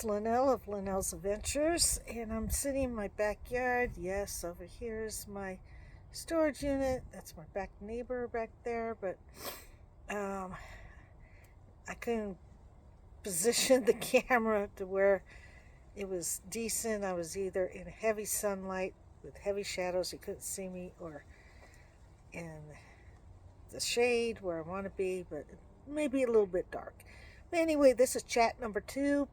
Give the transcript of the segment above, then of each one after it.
it's Linnell of Linnell's Adventures, and I'm sitting in my backyard. Yes, over here is my storage unit. That's my back neighbor back there, but um, I couldn't position the camera to where it was decent. I was either in heavy sunlight with heavy shadows, you couldn't see me, or in the shade where I want to be, but maybe a little bit dark. But anyway, this is chat number 2.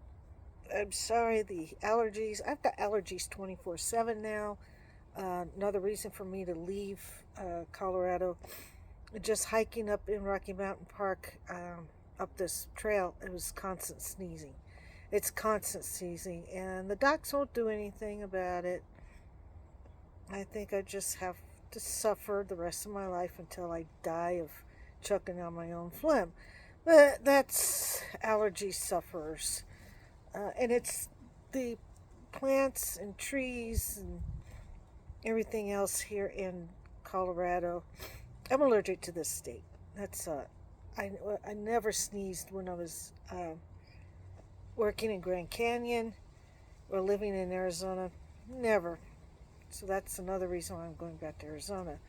I'm sorry, the allergies. I've got allergies 24/7 now. Another reason for me to leave Colorado. Just hiking up in Rocky Mountain Park, up this trail, it was constant sneezing. It's constant sneezing, and the docs won't do anything about it. I think I just have to suffer the rest of my life until I die of choking on my own phlegm. But that's allergy sufferers. And it's the plants and trees and everything else here in Colorado. I'm allergic to this state. I never sneezed when I was working in Grand Canyon or living in Arizona. Never. So that's another reason why I'm going back to Arizona.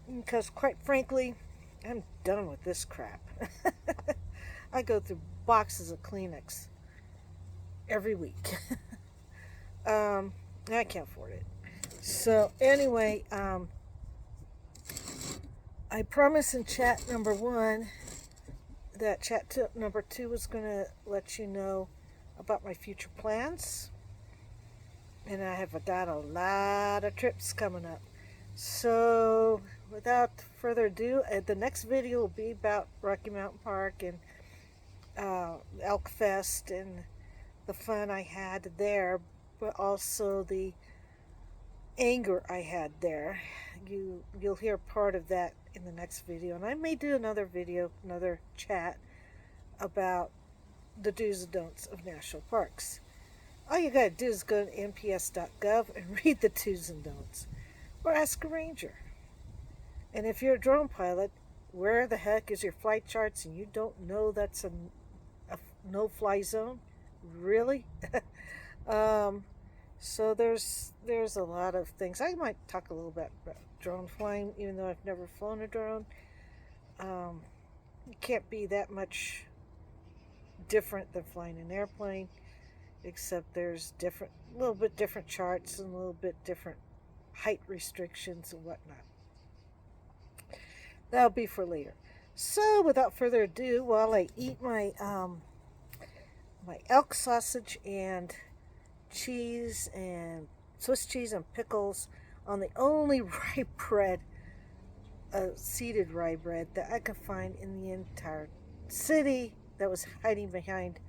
Because quite frankly, I'm done with this crap. I go through boxes of Kleenex every week. I can't afford it. So anyway, I promised in chat number 1 that chat number 2 was going to let you know about my future plans. And I have got a lot of trips coming up. So without further ado, the next video will be about Rocky Mountain Park and Elk Fest and the fun I had there, but also the anger I had there. You'll hear part of that in the next video, and I may do another video, another chat about the do's and don'ts of national parks. All you gotta do is go to nps.gov and read the do's and don'ts, or ask a ranger. And if you're a drone pilot, where the heck is your flight charts and you don't know that's a no-fly zone? Really? So there's a lot of things. I might talk a little bit about drone flying, even though I've never flown a drone. It can't be that much different than flying an airplane, except there's a little bit different charts and a little bit different height restrictions and whatnot. That'll be for later. So without further ado, while I eat my my elk sausage and cheese and Swiss cheese and pickles on the only rye bread, seeded rye bread that I could find in the entire city, that was hiding behind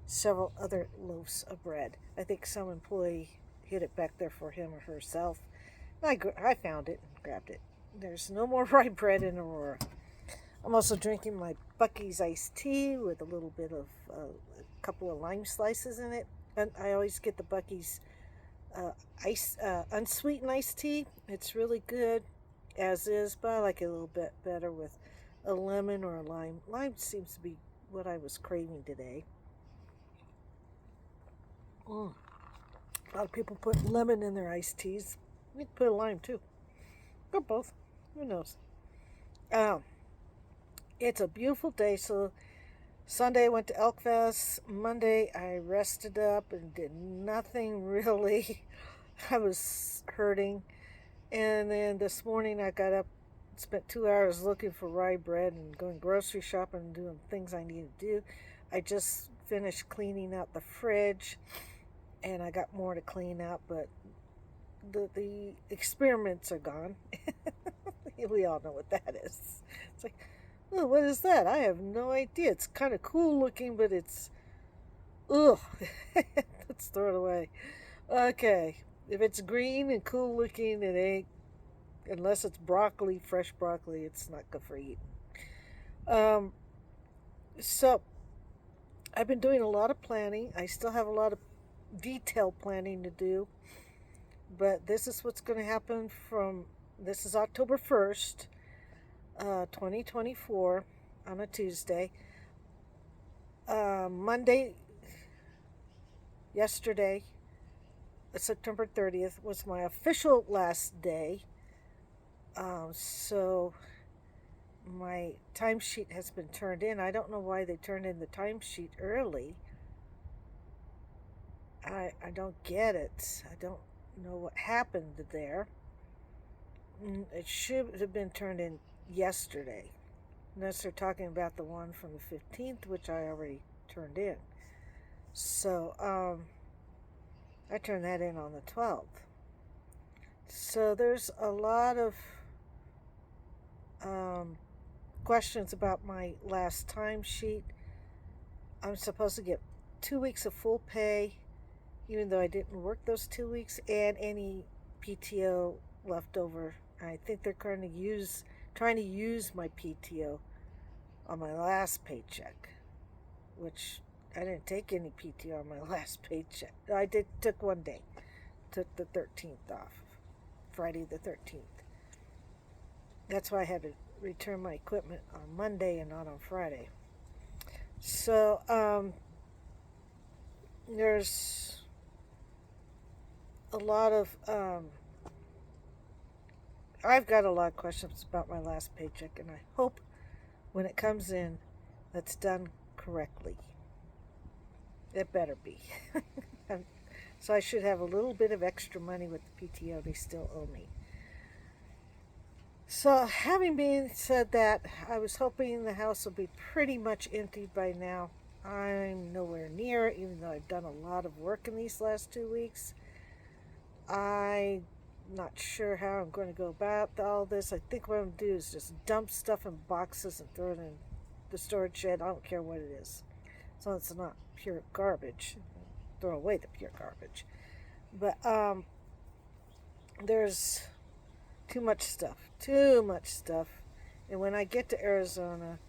several other loaves of bread. I think some employee hid it back there for him or herself. I found it and grabbed it. There's no more rye bread in Aurora. I'm also drinking my Buc-ee's iced tea with a little bit of a couple of lime slices in it. And I always get the Buc-ee's unsweetened iced tea. It's really good as is, but I like it a little bit better with a lemon or a lime. Lime seems to be what I was craving today. A lot of people put lemon in their iced teas. You can put a lime too, or both. Who knows? It's a beautiful day. So Sunday I went to Elk Fest. Monday I rested up and did nothing really. I was hurting. And then this morning I got up, spent 2 hours looking for rye bread and going grocery shopping and doing things I needed to do. I just finished cleaning out the fridge, and I got more to clean out, but the experiments are gone. We all know what that is. It's like, oh, what is that? I have no idea. It's kind of cool looking, but it's, ugh. Let's throw it away. Okay, if it's green and cool looking, it ain't, unless it's broccoli, fresh broccoli, it's not good for eating. So I've been doing a lot of planning. I still have a lot of detailed planning to do, but this is what's going to happen this is October 1st, 2024, on a Tuesday. Monday, yesterday, September 30th, was my official last day. So my timesheet has been turned in. I don't know why they turned in the timesheet early. I don't get it. I don't know what happened there. It should have been turned in yesterday. Unless they're talking about the one from the 15th, which I already turned in. So, I turned that in on the 12th. So there's a lot of questions about my last timesheet. I'm supposed to get 2 weeks of full pay, even though I didn't work those 2 weeks, and any PTO left over. I think they're trying to use my PTO on my last paycheck, which I didn't take any PTO on my last paycheck. I took one day, took the 13th off, Friday the 13th. That's why I had to return my equipment on Monday and not on Friday. So there's a lot of I've got a lot of questions about my last paycheck, and I hope when it comes in that's done correctly. It better be. So I should have a little bit of extra money with the PTO they still owe me. So having been said that, I was hoping the house will be pretty much emptied by now. I'm nowhere near it, even though I've done a lot of work in these last 2 weeks. I'm not sure how I'm going to go about all this. I think what I'm going to do is just dump stuff in boxes and throw it in the storage shed. I don't care what it is, as long as it's not pure garbage. Throw away the pure garbage. But there's too much stuff. And when I get to Arizona,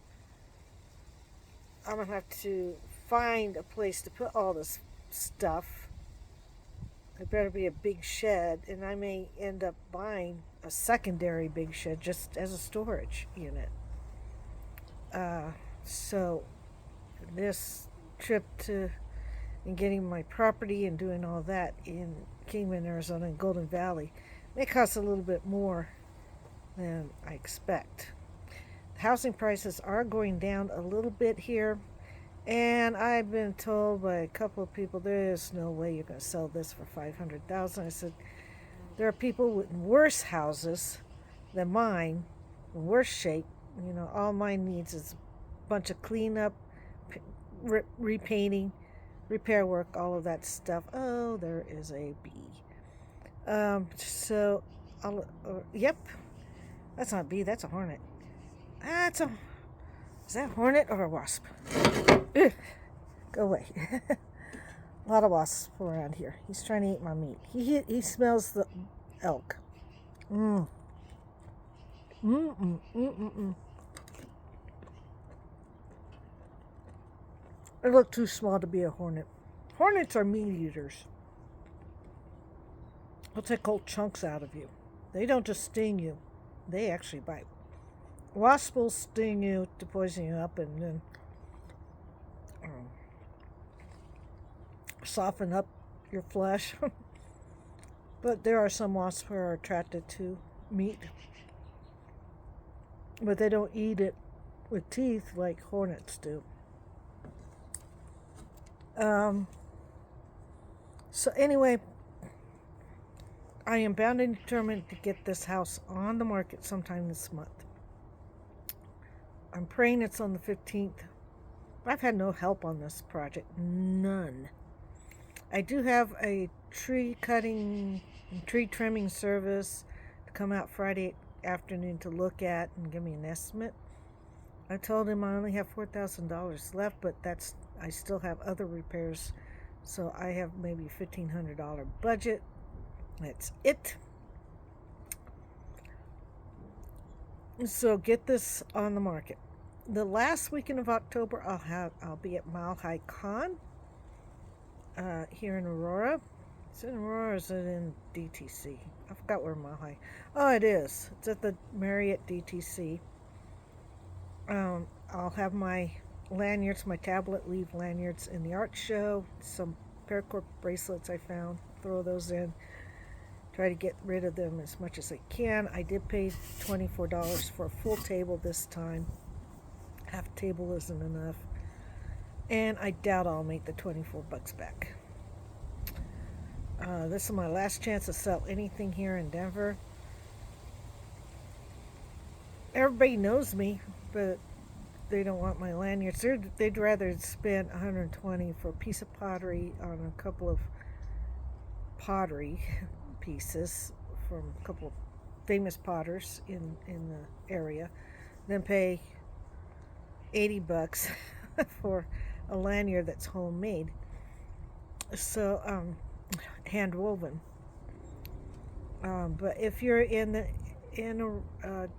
I'm going to have to find a place to put all this stuff. It better be a big shed, and I may end up buying a secondary big shed just as a storage unit. So this trip and getting my property and doing all that in Kingman, Arizona, and Golden Valley may cost a little bit more than I expect. The housing prices are going down a little bit here, and I've been told by a couple of people there's no way you're going to sell this for $500,000. I said there are people with worse houses than mine, in worse shape. You know, all mine needs is a bunch of cleanup, repainting, repair work, all of that stuff. Oh, there is a bee. Yep, that's not a bee, that's a hornet. Is that a hornet or a wasp? Ugh, go away. A lot of wasps around here. He's trying to eat my meat. He smells the elk. They look too small to be a hornet. Hornets are meat eaters. They'll take whole chunks out of you. They don't just sting you. They actually bite. Wasps will sting you to poison you up and then soften up your flesh. But there are some wasps who are attracted to meat. But they don't eat it with teeth like hornets do. So anyway, I am bound and determined to get this house on the market sometime this month. I'm praying it's on the 15th. I've had no help on this project. None. I do have a tree cutting and tree trimming service to come out Friday afternoon to look at and give me an estimate. I told him I only have $4,000 left, but I still have other repairs, so I have maybe $1,500 budget. That's it. So get this on the market. The last weekend of October, I'll be at Mile High Con here in Aurora. Is it in Aurora or is it in DTC? I forgot where Mile High. Oh, it is. It's at the Marriott DTC. I'll have my lanyards, my tablet leaf lanyards in the art show. Some paracord bracelets I found. Throw those in. Try to get rid of them as much as I can. I did pay $24 for a full table this time. Half a table isn't enough. And I doubt I'll make the $24 back. This is my last chance to sell anything here in Denver. Everybody knows me, but they don't want my lanyards. They'd rather spend $120 for a piece of pottery on a couple of pottery pieces from a couple of famous potters in the area than pay $80 for a lanyard that's homemade. So, hand woven. But if you're in a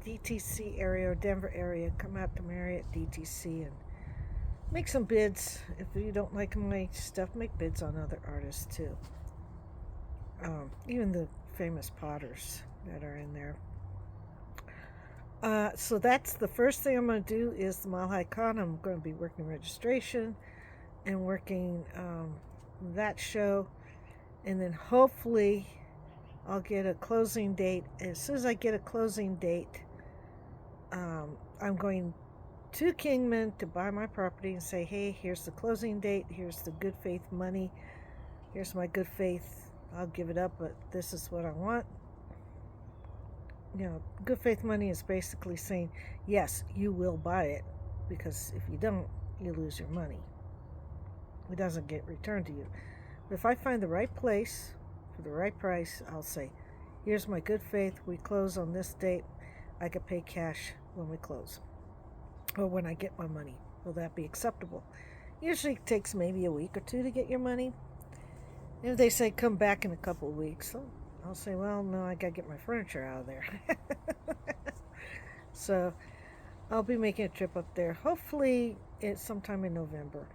DTC area or Denver area, come out to Marriott DTC and make some bids. If you don't like my stuff, make bids on other artists too. Even the famous potters that are in there. So that's the first thing I'm going to do is the Mile High Con. I'm going to be working registration and working that show. And then hopefully I'll get a closing date. As soon as I get a closing date, I'm going to Kingman to buy my property and say, hey, here's the closing date. Here's the good faith money. Here's my good faith. I'll give it up, but this is what I want. You know, good faith money is basically saying, yes, you will buy it, because if you don't, you lose your money. It doesn't get returned to you. But if I find the right place for the right price, I'll say, here's my good faith. We close on this date. I could pay cash when we close, or when I get my money. Will that be acceptable? Usually it takes maybe a week or two to get your money. If they say come back in a couple of weeks, I'll say, well, no, I gotta get my furniture out of there. So I'll be making a trip up there. Hopefully it's sometime in November.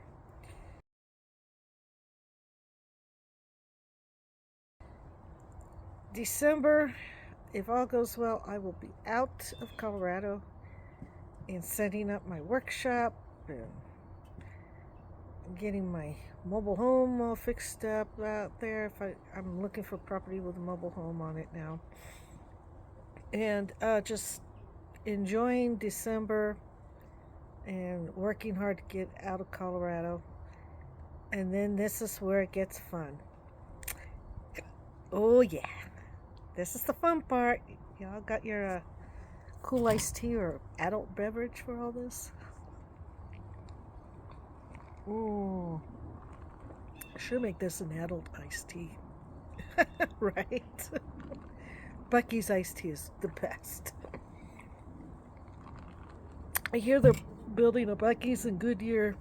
December, if all goes well, I will be out of Colorado and setting up my workshop and getting my mobile home all fixed up out there. I'm looking for property with a mobile home on it now. And just enjoying December and working hard to get out of Colorado. And then this is where it gets fun. Oh yeah, this is the fun part. Y'all got your cool iced tea or adult beverage for all this? Ooh, I should make this an adult iced tea. Right? Bucky's iced tea is the best. I hear they're building a Bucky's in Goodyear,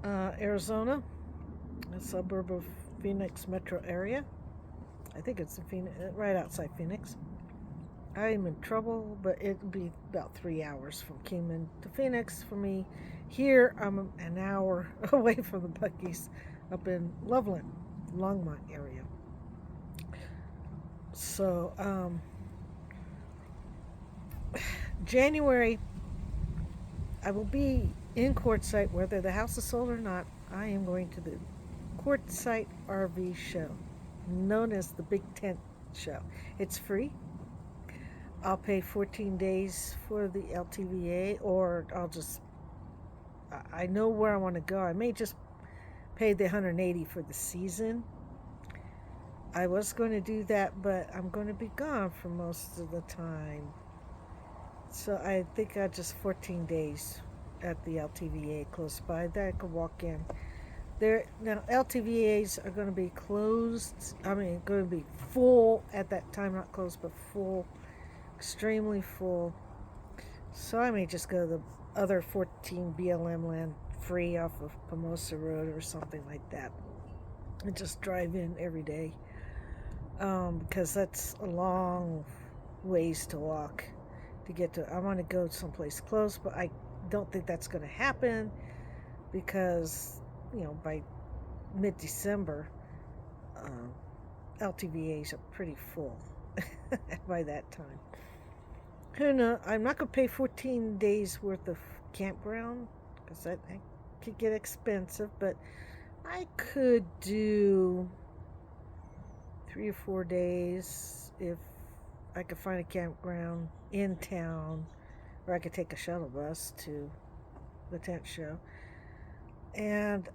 Arizona, a suburb of Phoenix metro area. I think it's in Phoenix, right outside Phoenix. I'm in trouble, but it'll be about 3 hours from Kingman to Phoenix for me. Here, I'm an hour away from the Bucky's up in Loveland, Longmont area. So, January, I will be in Quartzsite, whether the house is sold or not. I am going to the Quartzsite RV show, known as the Big Tent Show. It's free. I'll pay 14 days for the LTVA, or I know where I want to go. I may just pay the $180 for the season. I was going to do that, but I'm going to be gone for most of the time. So I think I just 14 days at the LTVA close by that I could walk in. Now LTVAs are going to be closed. Going to be full at that time, not closed, but full, extremely full. So I may just go to the other 14 BLM land free off of Pomosa Road or something like that, and just drive in every day, because that's a long ways to walk to get to. I want to go someplace close, but I don't think that's going to happen, because by mid-December, LTVAs are pretty full by that time. Who knows? I'm not going to pay 14 days worth of campground because that could get expensive, but I could do 3 or 4 days if I could find a campground in town, or I could take a shuttle bus to the tent show. And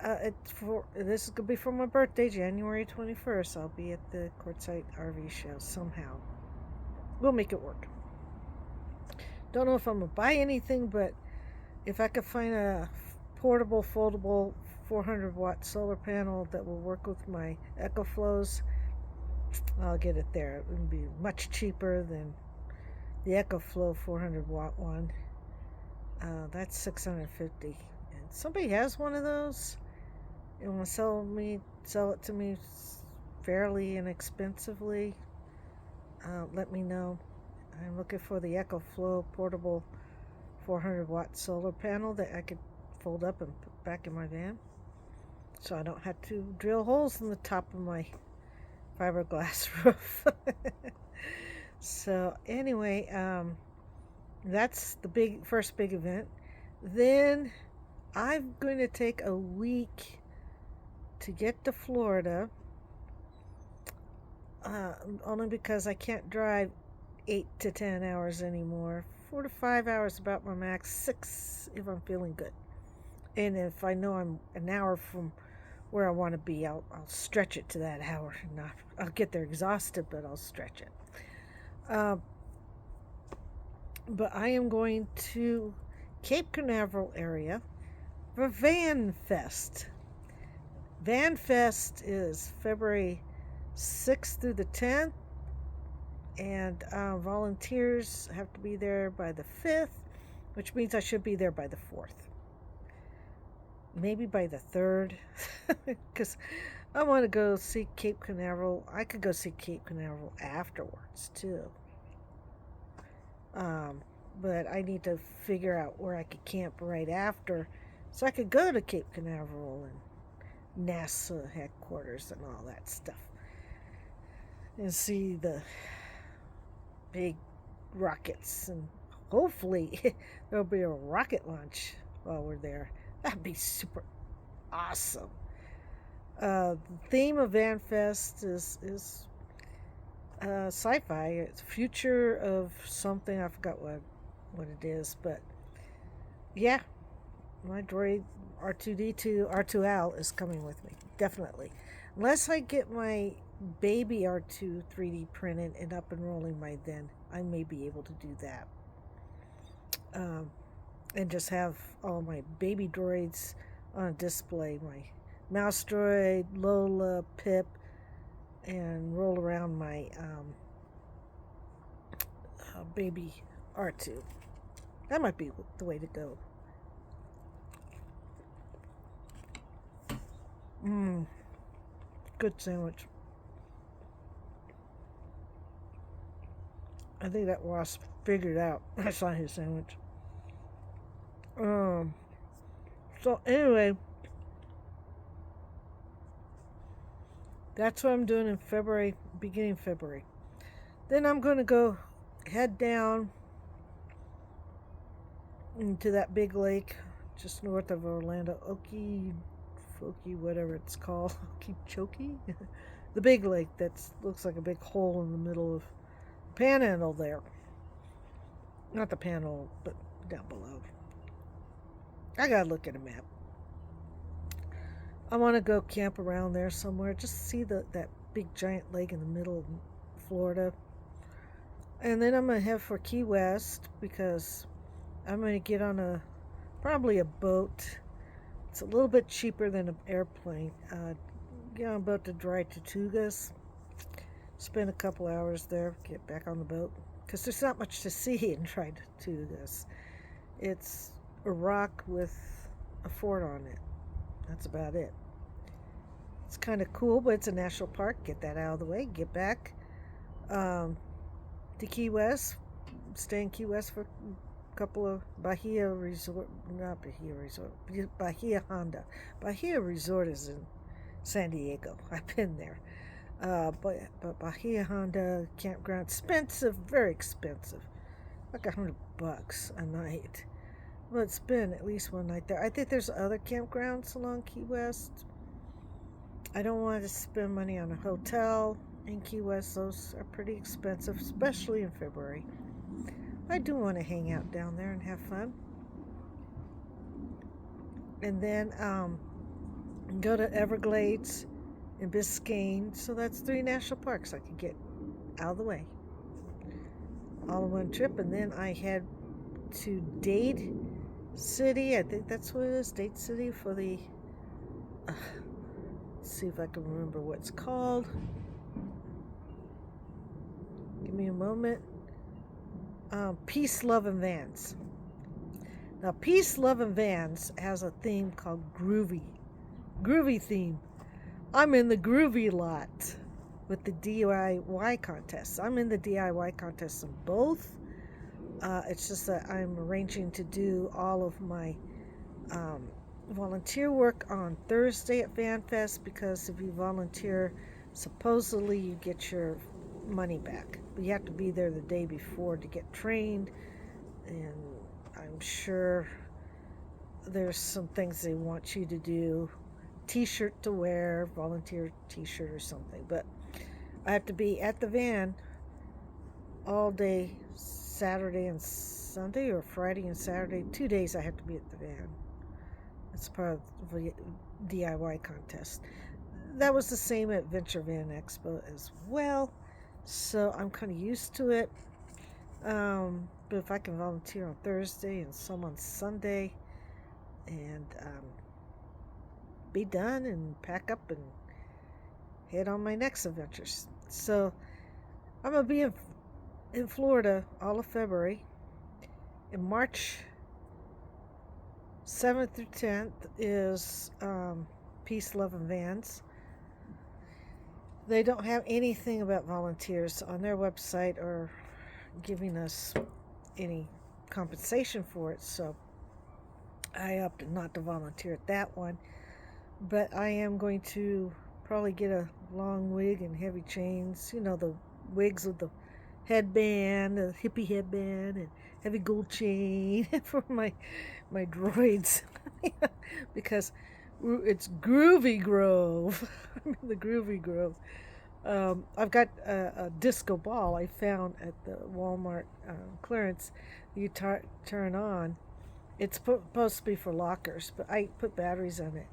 this is gonna be for my birthday, January 21st. I'll be at the Quartzsite RV show somehow. We'll make it work. Don't know if I'm gonna buy anything, but if I could find a portable, foldable 400-watt solar panel that will work with my EcoFlows, I'll get it there. It would be much cheaper than the EcoFlow 400-watt one. That's $650. And somebody has one of those and want to sell it to me fairly inexpensively. Let me know. I'm looking for the EcoFlow portable 400-watt solar panel that I could fold up and put back in my van, so I don't have to drill holes in the top of my fiberglass roof. So anyway, that's the first big event. Then I'm going to take a week to get to Florida, only because I can't drive 8 to 10 hours anymore. 4 to 5 hours about my max. 6 if I'm feeling good. And if I know I'm an hour from where I want to be, I'll stretch it to that hour. I'll get there exhausted, but I'll stretch it. But I am going to Cape Canaveral area for Van Fest. Van Fest is February 6th through the 10th, and volunteers have to be there by the 5th, which means I should be there by the 4th. Maybe by the 3rd, because I want to go see Cape Canaveral. I could go see Cape Canaveral afterwards, too. But I need to figure out where I could camp right after, so I could go to Cape Canaveral and NASA headquarters and all that stuff, and see the big rockets, and hopefully there'll be a rocket launch while we're there. That'd be super awesome. The theme of Van Fest is sci-fi. It's future of something. I forgot what it is, but yeah, my droid R2D2 R2L is coming with me, definitely. Unless I get my baby R2 3D printed and up and rolling by then, I may be able to do that. And just have all my baby droids on a display. My mouse droid, Lola, Pip, and roll around my baby R2. That might be the way to go. Good sandwich. I think that wasp figured out I saw his sandwich. So anyway, that's what I'm doing in February, beginning February. Then I'm going to head down into that big lake just north of Orlando, Okeechobee, whatever it's called, Okeechobee, the big lake that looks like a big hole in the middle of the panhandle there. Not the panhandle, but down below. I gotta look at a map. I want to go camp around there somewhere, just see that big giant lake in the middle of Florida. And then I'm going to head for Key West, because I'm going to get on probably a boat. It's a little bit cheaper than an airplane. Get on a boat to Dry Tortugas, spend a couple hours there, get back on the boat, because there's not much to see in Dry Tortugas. It's a rock with a fort on it. That's about it. It's kind of cool, but it's a national park. Get that out of the way. Get back to Key West. Stay in Key West for a couple of Bahia Honda. Bahia Resort is in San Diego. I've been there. But Bahia Honda campground, expensive, very expensive. Like $100 a night. Well, it's been at least one night there. I think there's other campgrounds along Key West. I don't want to spend money on a hotel in Key West. Those are pretty expensive, especially in February. I do want to hang out down there and have fun. And then go to Everglades and Biscayne. So that's 3 national parks I could get out of the way all in one trip. And then I head to Dade City. I think that's what it is, Dade City, for the let's see if I can remember what it's called. Give me a moment. Peace, Love, and Vans. Now, Peace, Love, and Vans has a theme called Groovy. Groovy theme. I'm in the groovy lot with the DIY contests. I'm in the DIY contests in both. It's just that I'm arranging to do all of my volunteer work on Thursday at FanFest, because if you volunteer, supposedly you get your money back. But you have to be there the day before to get trained, and I'm sure there's some things they want you to do. T-shirt to wear, volunteer t-shirt or something. But I have to be at the van all day Saturday and Sunday, or Friday and Saturday. 2 days I have to be at the van. It's part of the DIY contest. That was the same at Venture Van Expo as well. So I'm kind of used to it. But if I can volunteer on Thursday and some on Sunday, and be done and pack up and head on my next adventures. So I'm going to be in Florida all of February. In March 7th through 10th is Peace, Love, and Vans. They don't have anything about volunteers on their website or giving us any compensation for it, so I opted not to volunteer at that one. But I am going to probably get a long wig and heavy chains, the wigs with the headband, the hippie headband, and heavy gold chain for my droids. Because it's Groovy Grove. I'm in the Groovy Grove. I've got a disco ball I found at the Walmart clearance. You turn on. It's supposed to be for lockers, but I put batteries on it.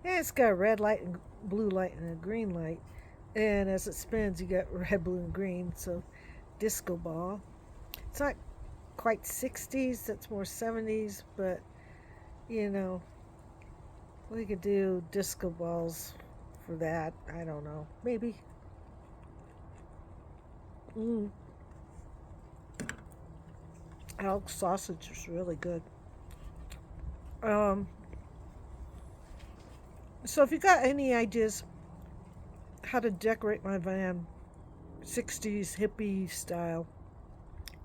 And it's got a red light and blue light and a green light. And as it spins, you got red, blue, and green. So, disco ball. It's not quite 60s. That's more 70s. But, we could do disco balls for that. I don't know. Maybe. Elk sausage is really good. So if you got any ideas how to decorate my van 60s hippie style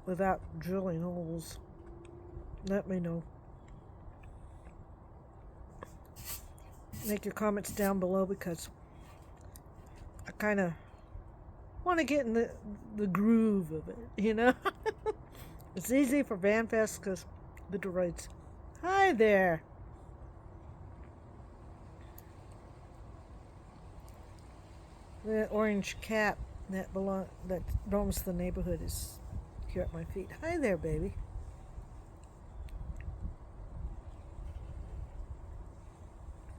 without drilling holes, let me know. Make your comments down below, because I kind of want to get in the groove of it, It's easy for VanFest because the droids. Hi there. The orange cat that roams the neighborhood is here at my feet. Hi there, baby.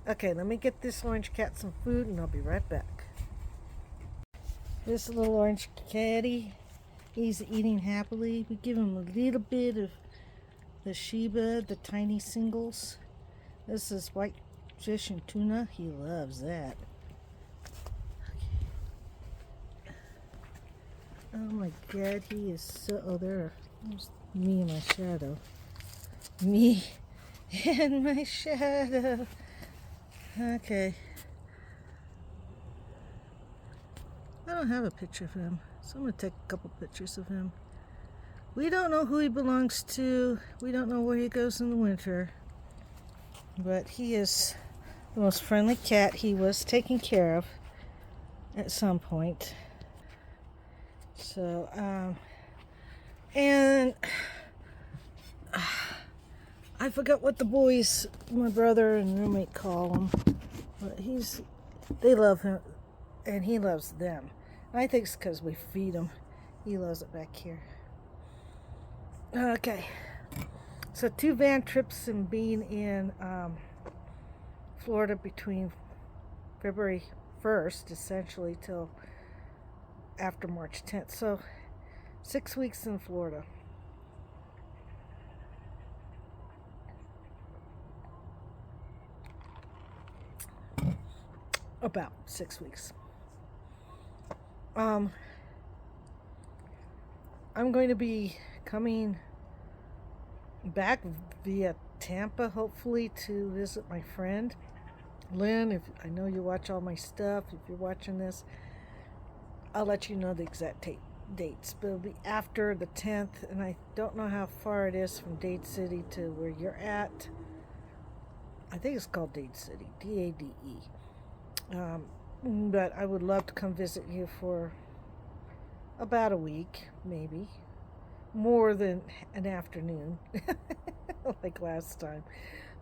Okay, let me get this orange cat some food and I'll be right back. This little orange catty, he's eating happily. We give him a little bit of the Sheba, the tiny singles. This is white fish and tuna. He loves that. Oh my God, he is so... Oh, there's me and my shadow. Me and my shadow. Okay. I don't have a picture of him, so I'm going to take a couple pictures of him. We don't know who he belongs to. We don't know where he goes in the winter. But he is the most friendly cat. He was taken care of at some point. So, and I I forgot what the boys, my brother and roommate, call him. But they love him, and he loves them. And I think it's because we feed him. He loves it back here. Okay. So 2 van trips and being in Florida between February 1st, essentially, till after March 10th. So 6 weeks in Florida. About 6 weeks. I'm going to be coming back via Tampa, hopefully, to visit my friend Lynn. If I know you watch all my stuff, if you're watching this, I'll let you know the exact dates. But it'll be after the 10th, and I don't know how far it is from Dade City to where you're at. I think it's called Dade City, D-A-D-E. But I would love to come visit you for about a week, maybe. More than an afternoon, like last time.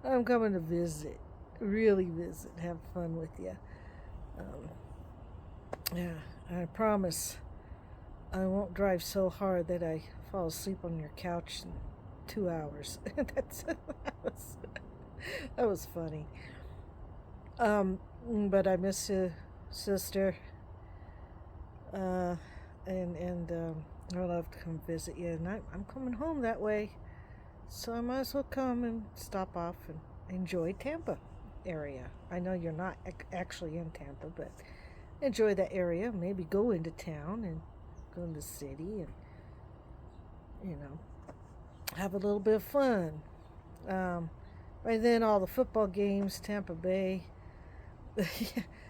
I'm coming to visit, really visit, have fun with you. Yeah, I promise I won't drive so hard that I fall asleep on your couch in 2 hours. That was funny. But I miss you, sister. And I'd love to come visit you. And I'm coming home that way, so I might as well come and stop off and enjoy Tampa area. I know you're not actually in Tampa, but enjoy that area. Maybe go into town and go in the city and, have a little bit of fun. By then, all the football games, Tampa Bay.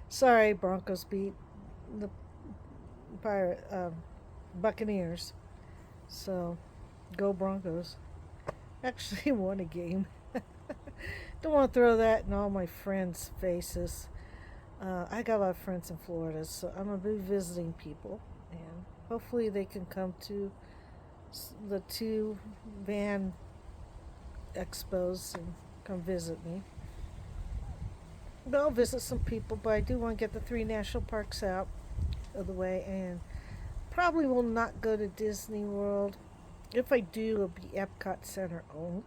Sorry, Broncos beat the Buccaneers. So, go Broncos. Actually won a game. Don't want to throw that in all my friends' faces. I got a lot of friends in Florida, so I'm going to be visiting people. And hopefully they can come to the 2 van expos and come visit me. But I'll visit some people, but I do want to get the 3 national parks out of the way, and probably will not go to Disney World. If I do, it'll be Epcot Center only.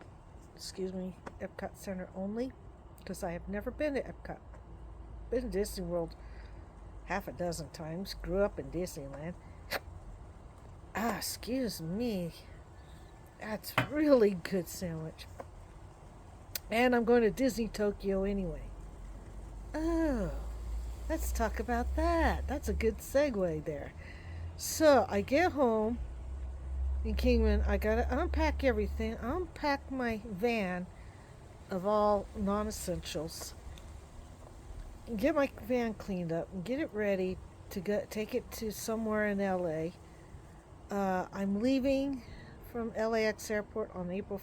Epcot Center only, because I have never been to Epcot. Been to Disney World half a dozen times. Grew up in Disneyland. Excuse me. That's really good sandwich. And I'm going to Disney Tokyo anyway. Oh, let's talk about that. That's a good segue there. So I get home in Kingman. I gotta unpack everything. Unpack my van of all non-essentials. Get my van cleaned up and get it ready to take it to somewhere in LA. I'm leaving from LAX airport on April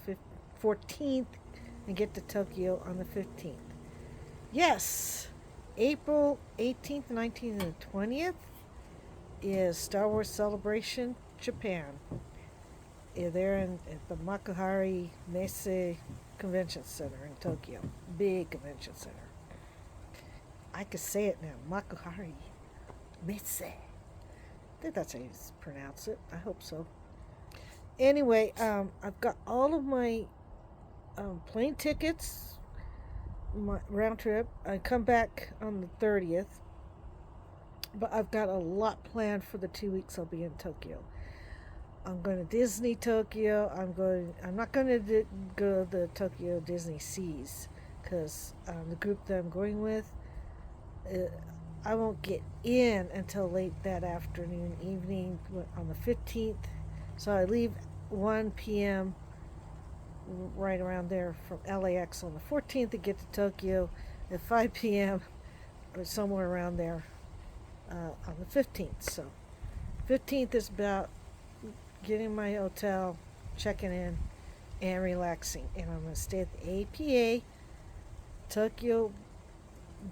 14th and get to Tokyo on the 15th. Yes, April 18th, 19th, and 20th is Star Wars Celebration Japan. They're at the Makuhari Messe Convention Center in Tokyo. Big convention center. I could say it now. Makuhari Messe. I think that's how you pronounce it. I hope so. Anyway, I've got all of my plane tickets, my round trip. I come back on the 30th, but I've got a lot planned for the 2 weeks I'll be in Tokyo. I'm going to Disney Tokyo. I'm not going to go to the Tokyo Disney Seas because the group that I'm going with, I won't get in until late that afternoon, evening on the 15th. So I leave 1 p.m. right around there from LAX on the 14th to get to Tokyo at 5 p.m. or somewhere around there on the 15th. So 15th is about getting my hotel, checking in, and relaxing. And I'm going to stay at the APA, Tokyo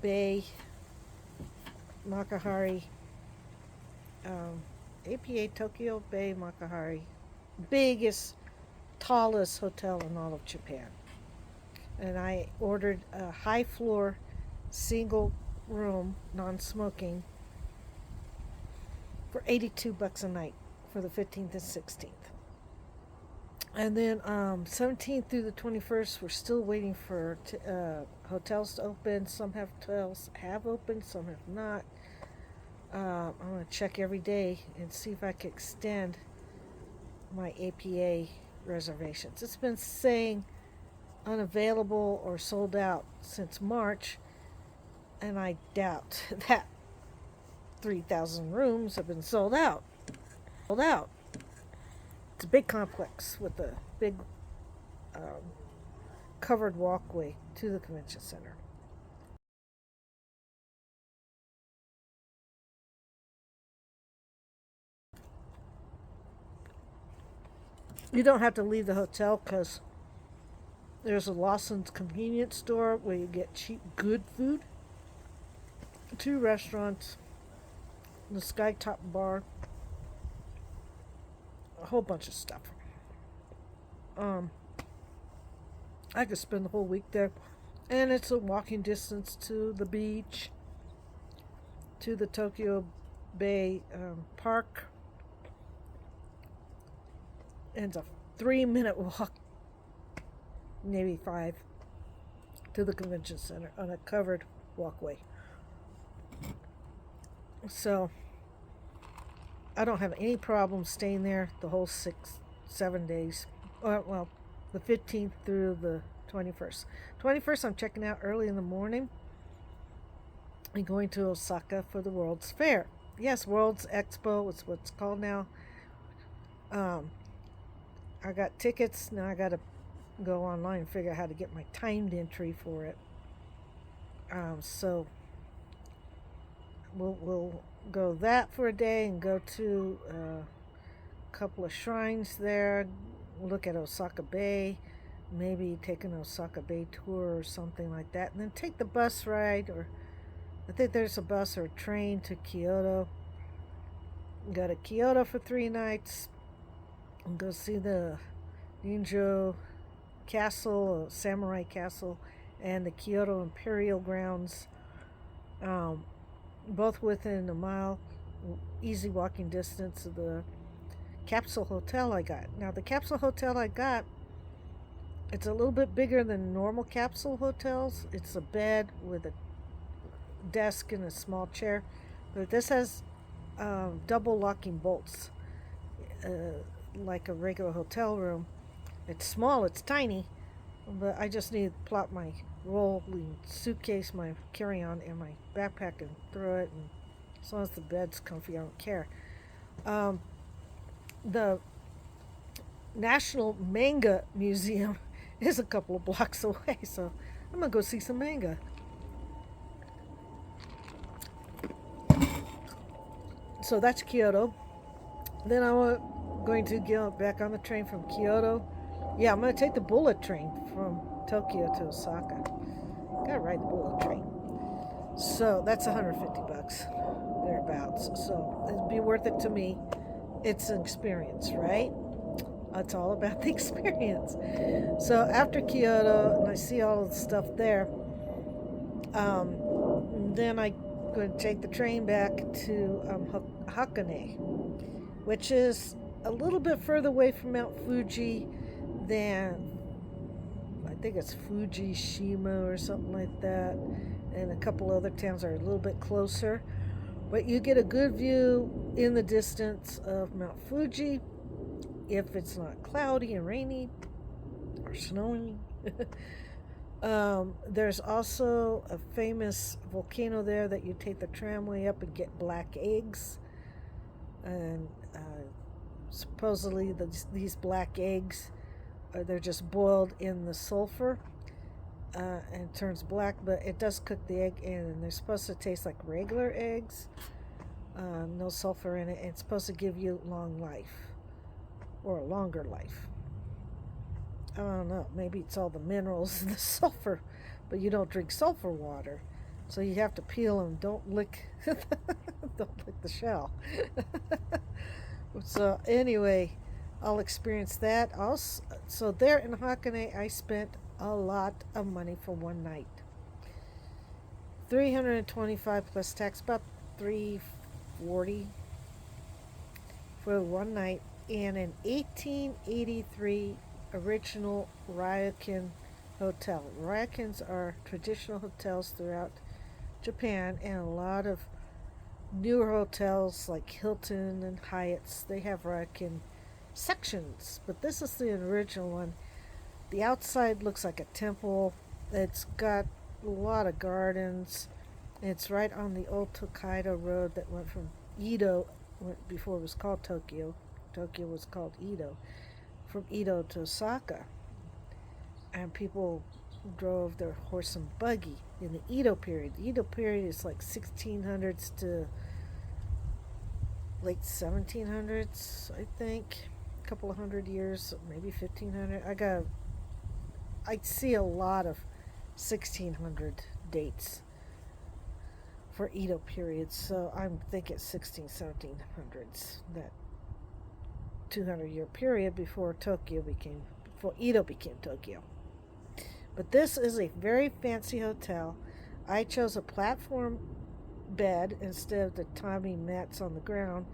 Bay, Makuhari, APA Tokyo Bay Makuhari, biggest, tallest hotel in all of Japan. and I ordered a high floor, single room, non-smoking for $82 a night for the 15th and 16th. And then 17th through the 21st, we're still waiting for hotels to open. Some hotels have opened, some have not. I'm going to check every day and see if I can extend my APA reservations. It's been saying unavailable or sold out since March, and I doubt that 3,000 rooms have been sold out. It's a big complex with a big covered walkway to the convention center. You don't have to leave the hotel because there's a Lawson's convenience store where you get cheap, good food, 2 restaurants, the Skytop bar, a whole bunch of stuff. I could spend the whole week there, and it's a walking distance to the beach, to the Tokyo Bay Park, and it's a 3-minute walk, maybe 5, to the convention center on a covered walkway. So I don't have any problem staying there the whole 6-7 days. Well, the 15th through the 21st. 21st, I'm checking out early in the morning and going to Osaka for the World's Fair. Yes, World's Expo is what it's called now. I got tickets. Now I got to go online and figure out how to get my timed entry for it. So we'll go that for a day and go to a couple of shrines there, look at Osaka Bay, maybe take an Osaka Bay tour or something like that, and then take the bus ride, or I think there's a bus or a train to Kyoto. Go to Kyoto for 3 nights and go see the Ninjo Castle, Samurai Castle, and the Kyoto Imperial Grounds, both within a mile, easy walking distance of the capsule hotel I got. Now, the capsule hotel I got, it's a little bit bigger than normal capsule hotels. It's a bed with a desk and a small chair, but this has double locking bolts, like a regular hotel room. It's small, it's tiny, but I just need to plop my rolling suitcase, my carry-on, in my backpack and throw it, and as long as the bed's comfy, I don't care. The National Manga Museum is a couple of blocks away, so I'm gonna go see some manga. So that's Kyoto. Then I'm going to get back on the train from Kyoto. Yeah, I'm going to take the bullet train from Tokyo to Osaka. Gotta ride the bullet train. So that's $150 thereabouts. So it'd be worth it to me. It's an experience, right? It's all about the experience. So after Kyoto, and I see all of the stuff there, then I'm going to take the train back to Hakone, which is a little bit further away from Mount Fuji than, I think it's Fujishima or something like that, and a couple other towns are a little bit closer. But you get a good view in the distance of Mount Fuji if it's not cloudy and rainy or snowing. There's also a famous volcano there that you take the tramway up and get black eggs. And supposedly these black eggs, they're just boiled in the sulfur and it turns black, but it does cook the egg in, and they're supposed to taste like regular eggs. No sulfur in it, and it's supposed to give you long life, or a longer life. I don't know, maybe it's all the minerals and the sulfur, but you don't drink sulfur water, so you have to peel and don't lick the shell. So anyway, I'll experience that. Also, so there in Hakone, I spent a lot of money for one night. 325 plus tax, about 340 for one night, in an 1883 original Ryokan hotel. Ryokans are traditional hotels throughout Japan, and a lot of newer hotels like Hilton and Hyatt's, they have Ryokan sections, but this is the original one. The outside looks like a temple. It's got a lot of gardens. It's right on the old Tokaido road that went from Edo, before it was called Tokyo. Tokyo was called Edo. From Edo to Osaka. And people drove their horse and buggy in the Edo period. The Edo period is like 1600s to late 1700s, I think. A couple of hundred years, maybe 1500. I see a lot of 1600 dates for Edo periods, so I'm thinking 1700s, that 200-year period before Edo became Tokyo. But this is a very fancy hotel. I chose a platform bed instead of the tabby mats on the ground.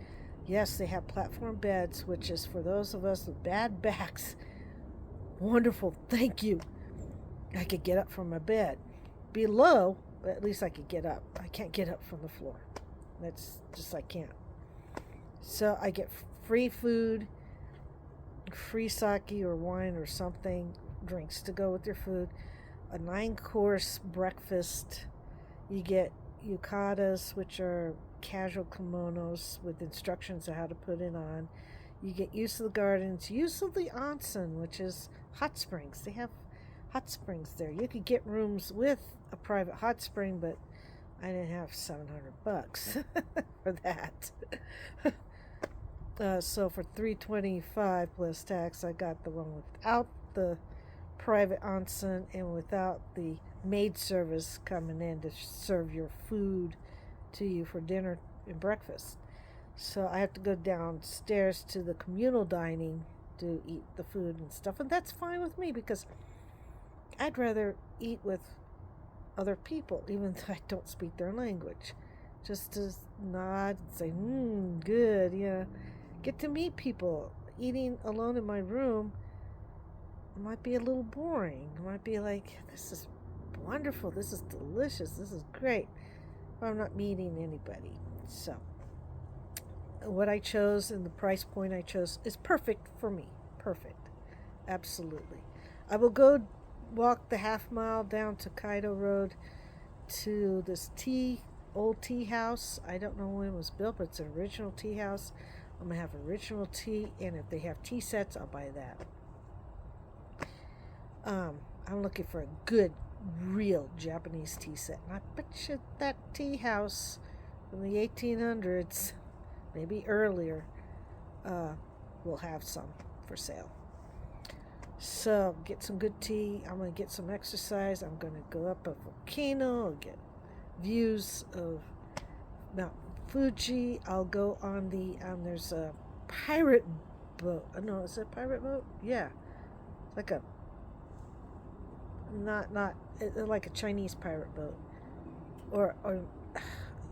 Yes, they have platform beds, which is for those of us with bad backs. Wonderful, thank you. I could get up from my bed. Below, but at least I could get up. I can't get up from the floor. That's just, I can't. So I get free food, free sake or wine or something, drinks to go with your food, a 9-course breakfast. You get yukatas, which are casual kimonos with instructions on how to put it on. You get use of the gardens, use of the onsen, which is hot springs. They have hot springs there. You could get rooms with a private hot spring, but I didn't have $700 for that. So for $325 plus tax, I got the one without the private onsen and without the maid service coming in to serve your food to you for dinner and breakfast. So I have to go downstairs to the communal dining to eat the food and stuff, and that's fine with me because I'd rather eat with other people, even though I don't speak their language. Just to nod and say, good, yeah. Get to meet people. Eating alone in my room might be a little boring. It might be like, this is wonderful, this is delicious, this is great, but I'm not meeting anybody. So what I chose and the price point I chose is perfect for me. Perfect. Absolutely. I will go walk the half mile down to Kaido Road to this old tea house. I don't know when it was built, but it's an original tea house. I'm going to have original tea, and if they have tea sets, I'll buy that. I'm looking for a good, real Japanese tea set. And I bet you that tea house from the 1800s, maybe earlier, will have some for sale. So get some good tea. I'm going to get some exercise. I'm going to go up a volcano and get views of Mount Fuji. I'll go on there's a pirate boat. No, is it a pirate boat? Yeah. Like a, not like a Chinese pirate boat. Or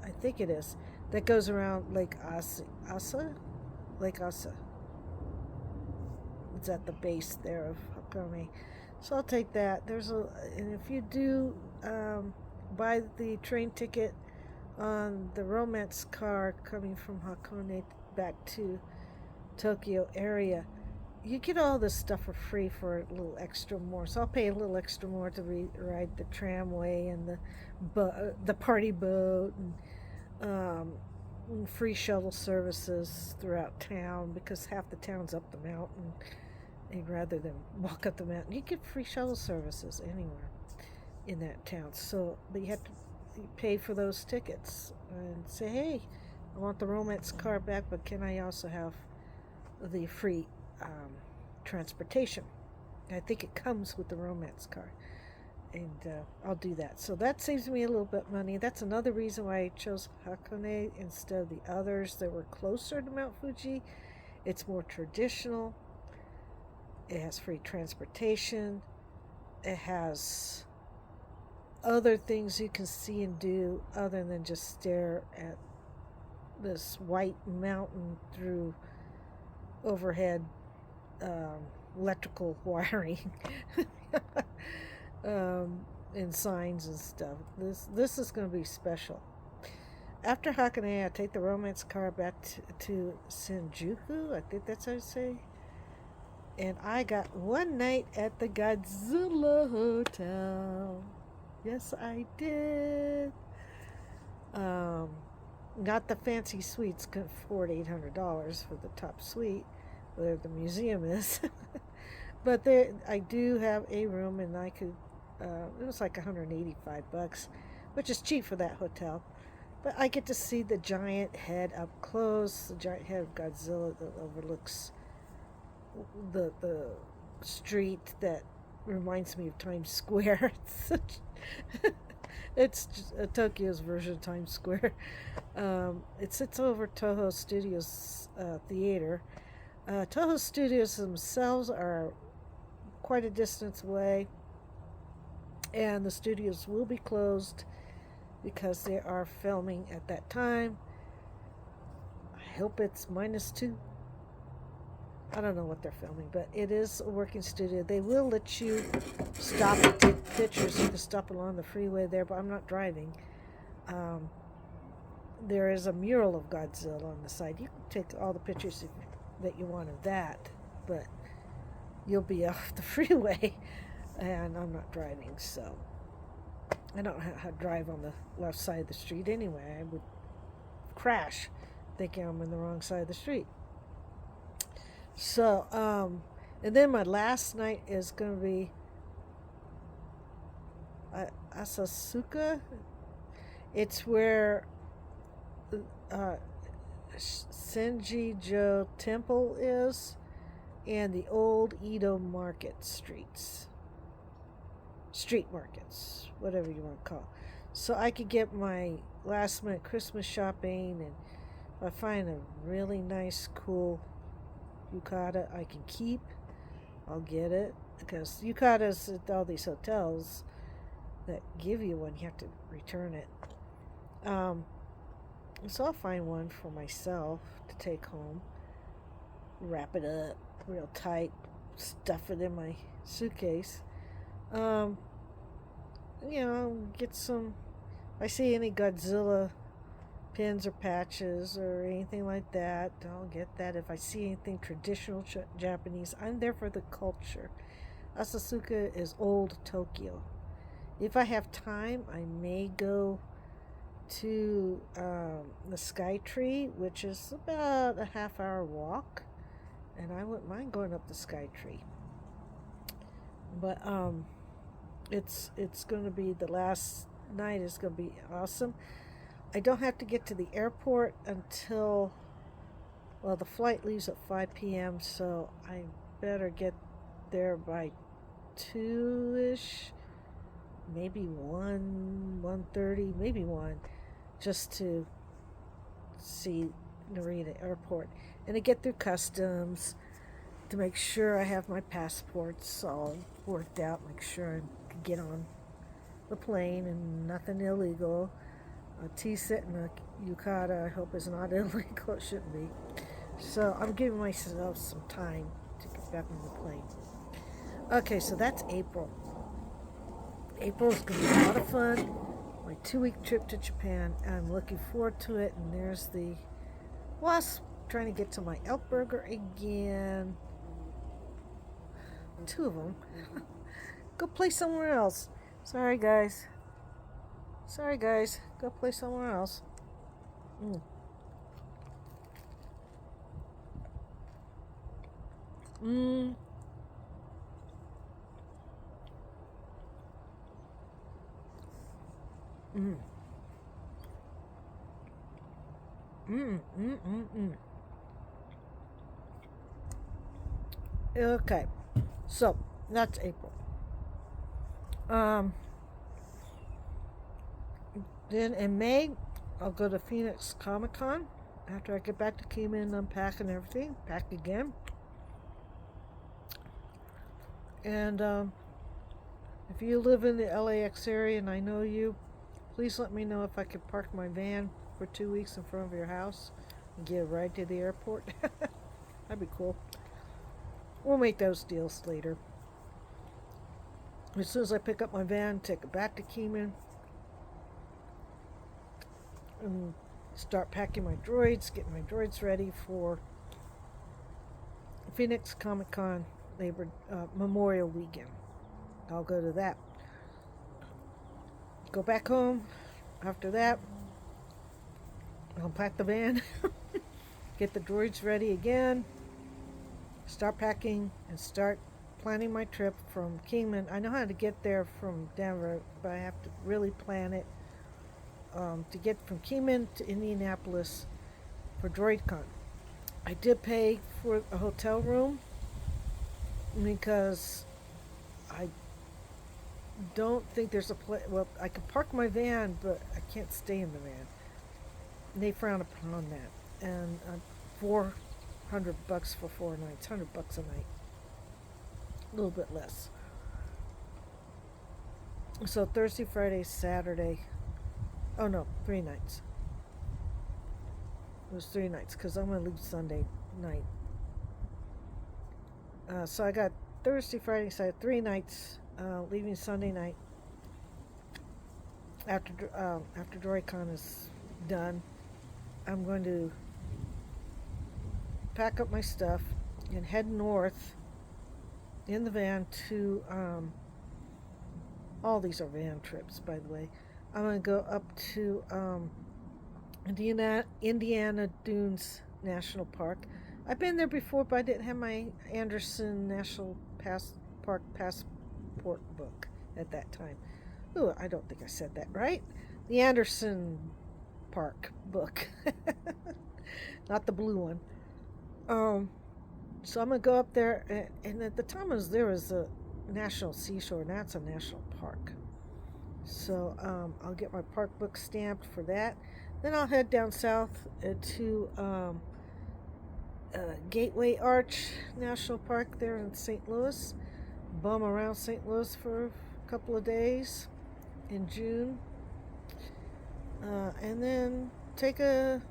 I think it is. That goes around Lake Asa? Lake Asa. It's at the base there of Hakone. So I'll take that. And if you do buy the train ticket on the romance car coming from Hakone back to Tokyo area, you get all this stuff for free for a little extra more. So I'll pay a little extra more to ride the tramway and the party boat and free shuttle services throughout town, because half the town's up the mountain. And rather than walk up the mountain, you get free shuttle services anywhere in that town. So, but you have to pay for those tickets and say, hey, I want the romance car back, but can I also have the free transportation? I think it comes with the romance car, and I'll do that. So that saves me a little bit of money. That's another reason why I chose Hakone instead of the others that were closer to Mount Fuji. It's more traditional. It has free transportation. it has other things you can see and do other than just stare at this white mountain through overhead electrical wiring and signs and stuff. This is going to be special. After Hakone, I take the romance car back to Shinjuku. I think that's how you say. And I got one night at the Godzilla Hotel. Yes, I did. Not the fancy suites, could afford $800 for the top suite, where the museum is. But there, I do have a room, and I could. It was like $185, which is cheap for that hotel. But I get to see the giant head up close, the giant head of Godzilla that overlooks the street that reminds me of Times Square. It's just, Tokyo's version of Times Square. It sits over Toho Studios theater. Toho Studios themselves are quite a distance away, and the studios will be closed because they are filming at that time. I hope it's -2. I don't know what they're filming, but it is a working studio. They will let you stop and take pictures. You can stop along the freeway there, but I'm not driving. There is a mural of Godzilla on the side. You can take all the pictures that you want of that, but you'll be off the freeway, and I'm not driving, so I don't know how to drive on the left side of the street anyway. I would crash thinking I'm on the wrong side of the street. So, and then my last night is going to be Asasuka. It's where Senji-jo Temple is, and the old Edo market street markets, whatever you want to call it. So I could get my last minute Christmas shopping, and if I find a really nice, cool yukata I can keep, I'll get it, because yukatas at all these hotels that give you one, you have to return it. So I'll find one for myself to take home, wrap it up real tight, stuff it in my suitcase. Get some. If I see any Godzilla pins or patches or anything like that, I'll get that. If I see anything traditional Japanese, I'm there for the culture. Asasuka is old Tokyo. If I have time, I may go to the Sky Tree, which is about a half-hour walk, and I wouldn't mind going up the Sky Tree. But it's going to be, the last night is going to be awesome. I don't have to get to the airport until, well, the flight leaves at 5 p.m., so I better get there by 2-ish, maybe 1:30, maybe 1, just to see Narita Airport and to get through customs, to make sure I have my passports all worked out, make sure I can get on the plane and nothing illegal. A tea set and a yukata, I hope, is not illegal. It shouldn't be. So I'm giving myself some time to get back on the plane. Okay, so that's April. April is going to be a lot of fun. My 2-week trip to Japan. I'm looking forward to it. And there's the wasp trying to get to my elk burger again. 2 of them. Go play somewhere else. Sorry, guys. Go play somewhere else. Okay, so that's April. Then in May, I'll go to Phoenix Comic Con after I get back to Kima and unpack and everything. Pack again. And If you live in the LAX area and I know you, please let me know if I could park my van for 2 weeks in front of your house and get a ride to the airport. That'd be cool. We'll make those deals later. As soon as I pick up my van, take it back to Keiman and start packing my droids, getting my droids ready for Phoenix Comic Con Memorial Weekend. I'll go to that. Go back home. After that, I'll pack the van, get the droids ready again, start packing, and start planning my trip from Kingman. I know how to get there from Denver, but I have to really plan it to get from Kingman to Indianapolis for DroidCon. I did pay for a hotel room because I don't think there's a place. Well, I can park my van, but I can't stay in the van. They frown upon that. And $400 for 4 nights, $100 a night, a little bit less. So Thursday, Friday, Saturday. Oh no, 3 nights. It was 3 nights because I'm gonna leave Sunday night. So I got Thursday, Friday, Saturday, 3 nights. Leaving Sunday night after DroidCon is done. I'm going to pack up my stuff and head north in the van to all these are van trips, by the way. I'm going to go up to Indiana Dunes National Park. I've been there before, but I didn't have my Anderson National Park passport book at that time. Ooh, I don't think I said that right. The Anderson Park book, not the blue one. So I'm gonna go up there, and at the time I was there was a National Seashore, and that's a national park. So I'll get my park book stamped for that. Then I'll head down south to Gateway Arch National Park there in St. Louis. Bum around St. Louis for a couple of days in June. And then take a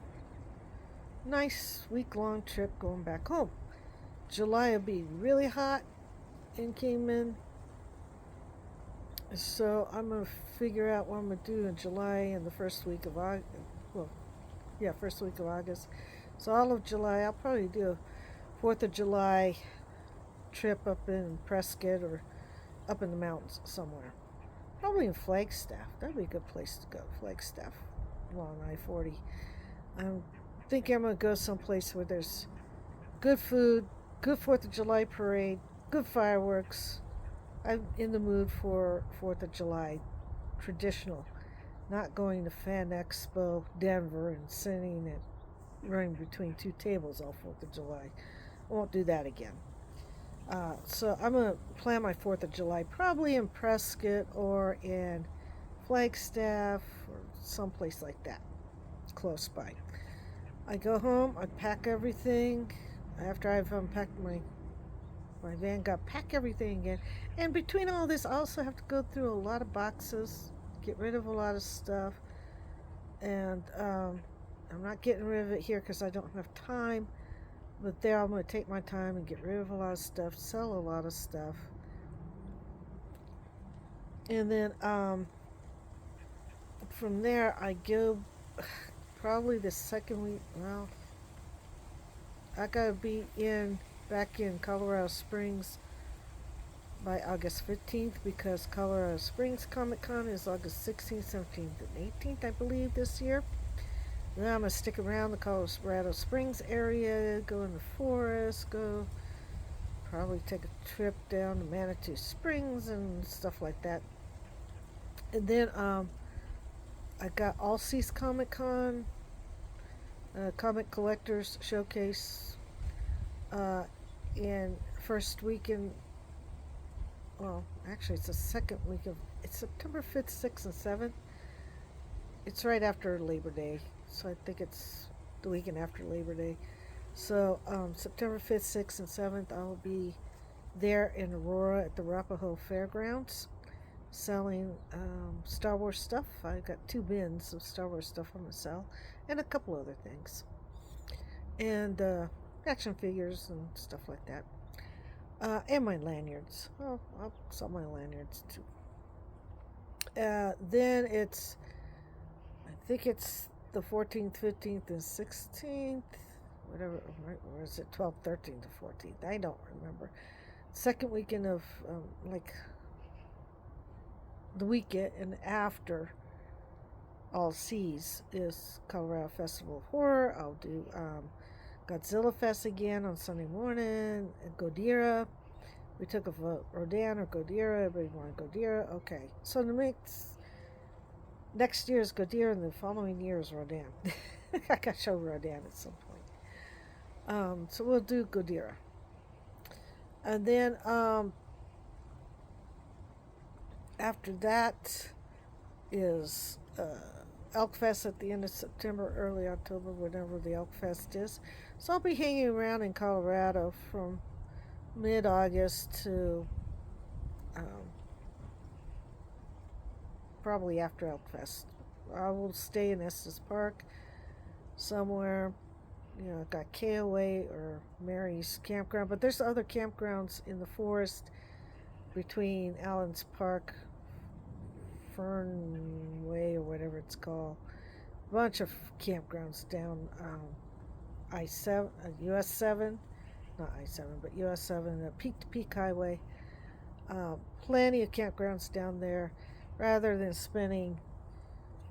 nice week-long trip going back home. July will be really hot in Kingman. So I'm going to figure out what I'm going to do in July and the first week of August. Well, yeah, first week of August. So all of July, I'll probably do a 4th of July trip up in Prescott or up in the mountains somewhere. Probably in Flagstaff. That'd be a good place to go. Flagstaff along I-40. I'm thinking I'm going to go someplace where there's good food, good 4th of July parade, good fireworks. I'm in the mood for 4th of July, traditional. Not going to Fan Expo, Denver, and sitting and running between 2 tables all 4th of July. I won't do that again. So I'm going to plan my 4th of July probably in Prescott or in Flagstaff or someplace like that, close by. I go home, I pack everything. After I've unpacked my van, pack everything again. And between all this, I also have to go through a lot of boxes, get rid of a lot of stuff. And I'm not getting rid of it here because I don't have time. But there I'm going to take my time and get rid of a lot of stuff, sell a lot of stuff. And then from there I go probably the second week. Well, I got to be back in Colorado Springs by August 15th because Colorado Springs Comic Con is August 16th, 17th, and 18th, I believe, this year. Then I'm going to stick around the Colorado Springs area, go in the forest, probably take a trip down to Manitou Springs and stuff like that. And then I got All Seas Comic Con, Comic Collectors Showcase, in first weekend. Well, actually, it's the second week it's September 5th, 6th, and 7th. It's right after Labor Day. So I think it's the weekend after Labor Day. So September 5th, 6th, and 7th, I'll be there in Aurora at the Arapahoe Fairgrounds. selling Star Wars stuff. I got 2 bins of Star Wars stuff I'm gonna sell, and a couple other things, and action figures and stuff like that, and my lanyards. Oh, I'll sell my lanyards too. Then I think it's the 14th, 15th, and 16th, whatever, or is it 12th, 13th, to 14th? I don't remember. Second weekend of like the weekend after All Seas is Colorado Festival of Horror. I'll do Godzilla Fest again on Sunday morning. Godira. We took a vote. Rodan or Godira. Everybody wanted Godira. Okay. So next year is Godira and the following year is Rodan. I got to show Rodan at some point. So we'll do Godira. And then after that is Elk Fest at the end of September, early October, whenever the Elk Fest is. So I'll be hanging around in Colorado from mid-August to probably after Elk Fest. I will stay in Estes Park somewhere. I got KOA or Mary's campground, but there's other campgrounds in the forest between Allen's Park, Fernway, or whatever it's called. A bunch of campgrounds down I-7, US 7, not I-7, but US 7, Peak to Peak Highway. Plenty of campgrounds down there. Rather than spending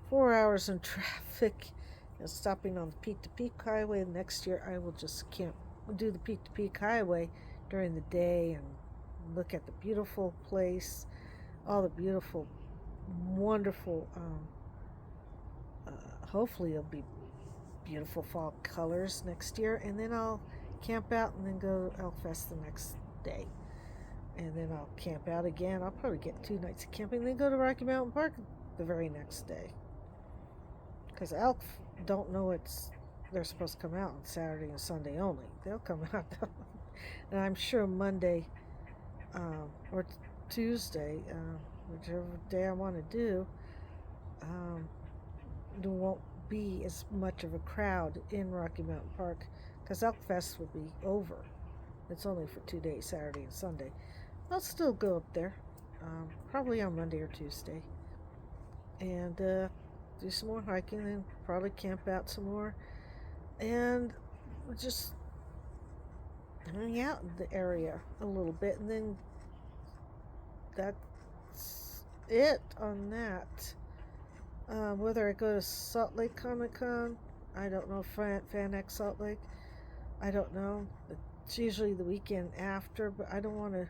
4 hours in traffic and stopping on the Peak to Peak Highway, next year I will just do the Peak to Peak Highway during the day and look at the beautiful place, all the beautiful, wonderful, hopefully it'll be beautiful fall colors next year, and then I'll camp out and then go to Elk Fest the next day. And then I'll camp out again. I'll probably get 2 nights of camping, and then go to Rocky Mountain Park the very next day. Because elk don't know they're supposed to come out on Saturday and Sunday only. They'll come out, and I'm sure Monday or Tuesday, whichever day I want to do, there won't be as much of a crowd in Rocky Mountain Park because Elk Fest will be over. It's only for 2 days, Saturday and Sunday. I'll still go up there, probably on Monday or Tuesday, and do some more hiking, and probably camp out some more, and just hang out in the area a little bit, and then that's it on that. Whether I go to Salt Lake Comic Con, I don't know. FanX Salt Lake, I don't know. It's usually the weekend after, but I don't want to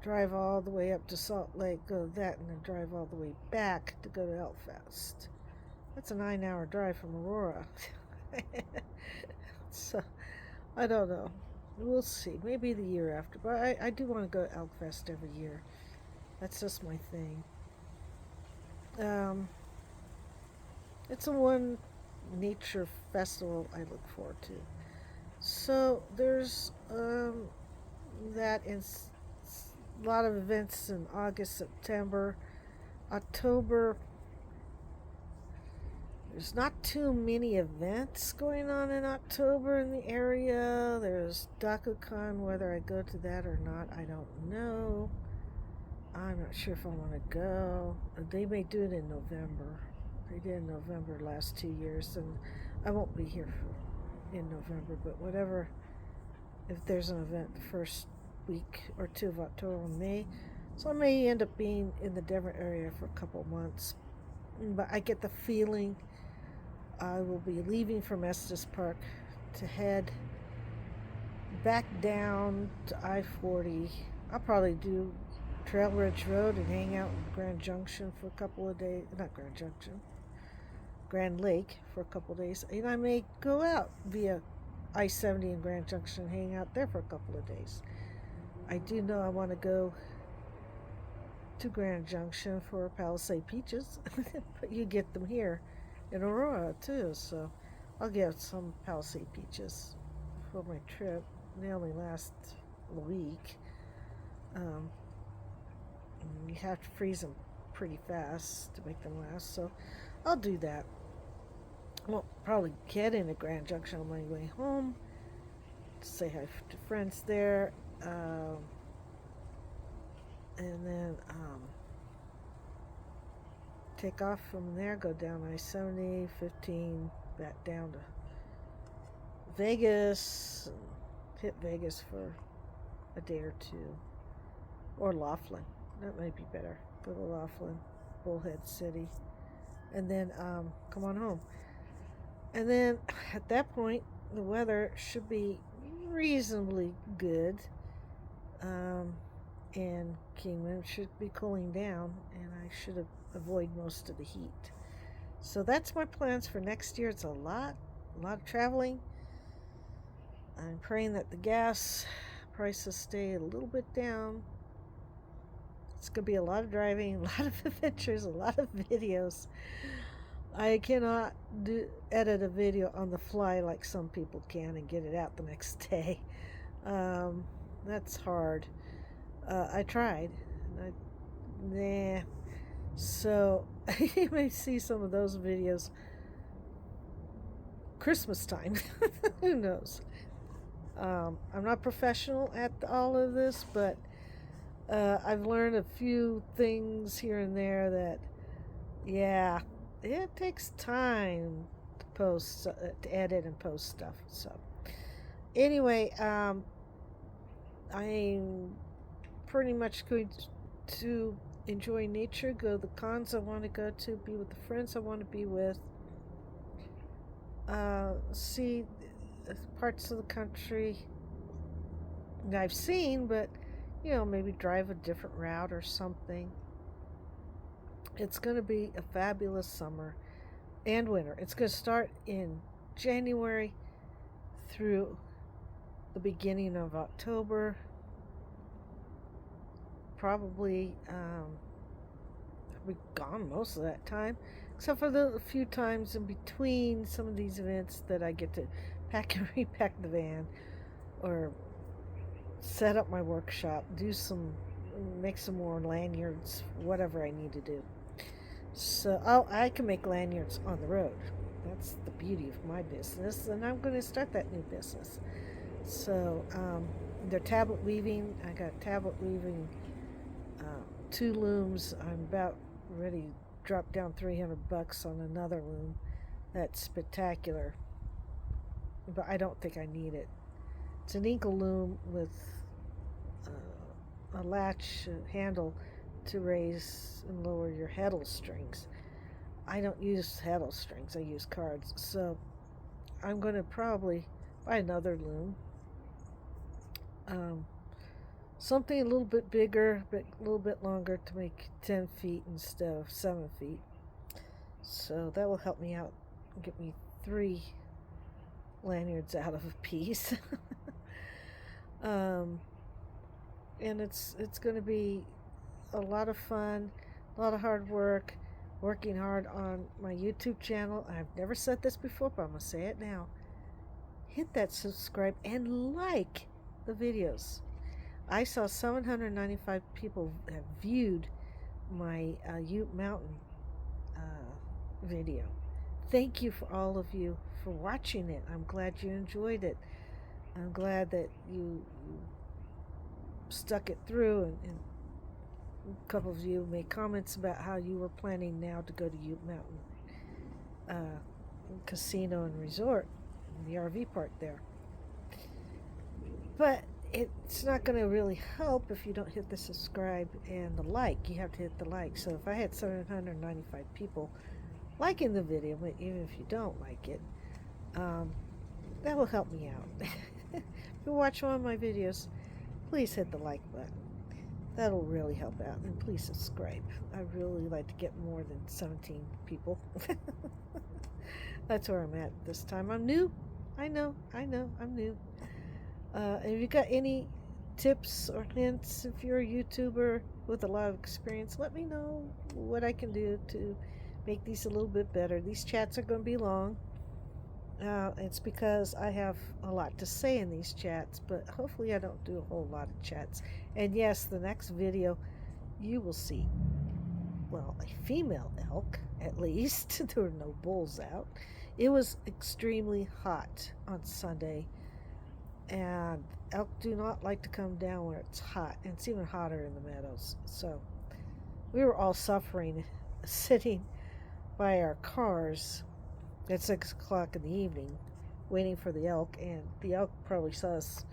drive all the way up to Salt Lake, go to that, and then drive all the way back to go to Elk Fest. That's a 9-hour drive from Aurora. So, I don't know. We'll see. Maybe the year after. But I do want to go to Elk Fest every year. That's just my thing. It's a one nature festival I look forward to. So, there's that in a lot of events in August, September, October. There's not too many events going on in October in the area. There's DakuCon. Whether I go to that or not, I don't know. I'm not sure if I want to go. They may do it in November. They did in November last 2 years, and I won't be here in November, but whatever. If there's an event the first week or 2 of October or May, so I may end up being in the Denver area for a couple months. But I get the feeling I will be leaving from Estes Park to head back down to I-40. I'll probably do Trail Ridge Road and hang out in Grand Junction for a couple of days. Not Grand Junction, Grand Lake for a couple of days. And I may go out via I-70 and Grand Junction and hang out there for a couple of days. I do know I want to go to Grand Junction for Palisade peaches, but you get them here in Aurora too, so I'll get some Palisade peaches for my trip. They only last a week. You have to freeze them pretty fast to make them last. So I'll do that. Won't probably get into Grand Junction on my way home. Say hi to friends there. And then take off from there, go down I-70, 15, back down to Vegas, hit Vegas for a day or two, or Laughlin. That might be better. Go to Laughlin, Bullhead City, and then come on home. And then at that point, the weather should be reasonably good, and Kingman should be cooling down, and I should avoid most of the heat. So that's my plans for next year. It's a lot of traveling. I'm praying that the gas prices stay a little bit down. It's going to be a lot of driving, a lot of adventures, a lot of videos. I cannot edit a video on the fly like some people can and get it out the next day. That's hard. I tried. So you may see some of those videos Christmas time. Who knows? I'm not professional at all of this, but I've learned a few things here and there that, yeah, it takes time to post, to edit and post stuff. So anyway, I'm pretty much going to enjoy nature, go to the cons I want to go to, be with the friends I want to be with, see parts of the country I've seen, but maybe drive a different route or something. It's going to be a fabulous summer and winter. It's going to start in January through the beginning of October. Probably I'll be gone most of that time, except for the few times in between some of these events that I get to pack and repack the van, or set up my workshop, make some more lanyards, whatever I need to do. So I can make lanyards on the road. That's the beauty of my business, and I'm going to start that new business. So they're tablet weaving. I got tablet weaving, 2 looms. I'm about ready to drop down $300 on another loom. That's spectacular, but I don't think I need it. It's an eagle loom with a latch handle to raise and lower your heddle strings. I don't use heddle strings, I use cards. So I'm going to probably buy another loom. Something a little bit bigger, but a little bit longer, to make 10 feet instead of 7 feet. So that will help me out, get me 3 lanyards out of a piece. And it's going to be a lot of fun, a lot of hard work, working hard on my YouTube channel. I've never said this before, but I'm going to say it now. Hit that subscribe and like the videos. I saw 795 people have viewed my Ute Mountain video. Thank you for all of you for watching it. I'm glad you enjoyed it. I'm glad that you stuck it through, and a couple of you made comments about how you were planning now to go to Ute Mountain Casino and Resort, the RV park there. But it's not going to really help if you don't hit the subscribe and the like. You have to hit the like. So if I had 795 people liking the video, but even if you don't like it, that will help me out. If you watch one of my videos, please hit the like button. That'll really help out. And please subscribe. I really like to get more than 17 people. That's where I'm at this time. I'm new. I know, I'm new. If you got any tips or hints, if you're a YouTuber with a lot of experience, let me know what I can do to make these a little bit better. These chats are going to be long. It's because I have a lot to say in these chats, but hopefully I don't do a whole lot of chats. And yes, the next video you will see well, a female elk at least. There were no bulls out. It was extremely hot on Sunday, and elk do not like to come down where it's hot, and it's even hotter in the meadows. So we were all suffering sitting by our cars at 6 o'clock in the evening waiting for the elk, and the elk probably saw us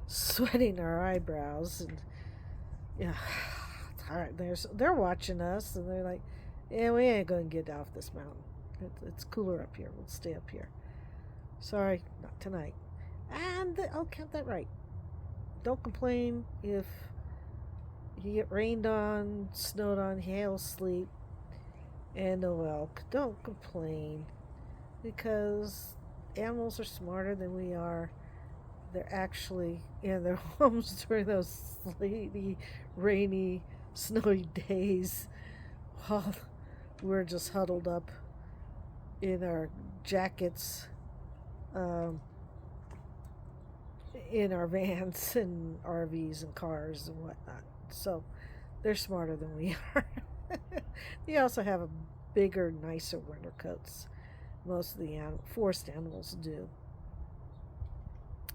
sweating our eyebrows, and yeah, they're watching us, and they're like, yeah, we ain't gonna get off this mountain. It's cooler up here. We'll stay up here. Sorry, not tonight. And the elk have that right. Don't complain if you get rained on, snowed on, hail, sleet, and no elk. Don't complain, because animals are smarter than we are. They're actually in their homes during those sleety, rainy, snowy days while we're just huddled up in our jackets, um, in our vans and RVs and cars and whatnot. So they're smarter than we are. They also have a bigger, nicer winter coats. Most of the forest animals do.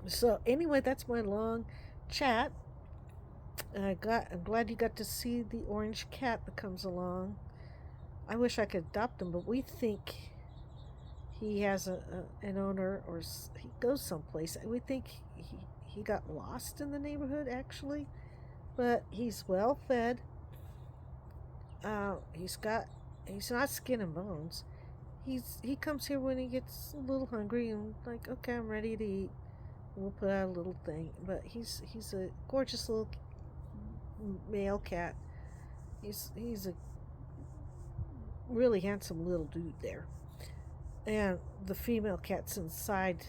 So anyway, that's my long chat. I'm glad you got to see the orange cat that comes along. I wish I could adopt him, but we think he has an owner, or he goes someplace. We think he got lost in the neighborhood, actually, but he's well fed. He's not skin and bones. He comes here when he gets a little hungry and like, okay, I'm ready to eat. We'll put out a little thing, but he's a gorgeous little male cat. He's a really handsome little dude there, and the female cat's inside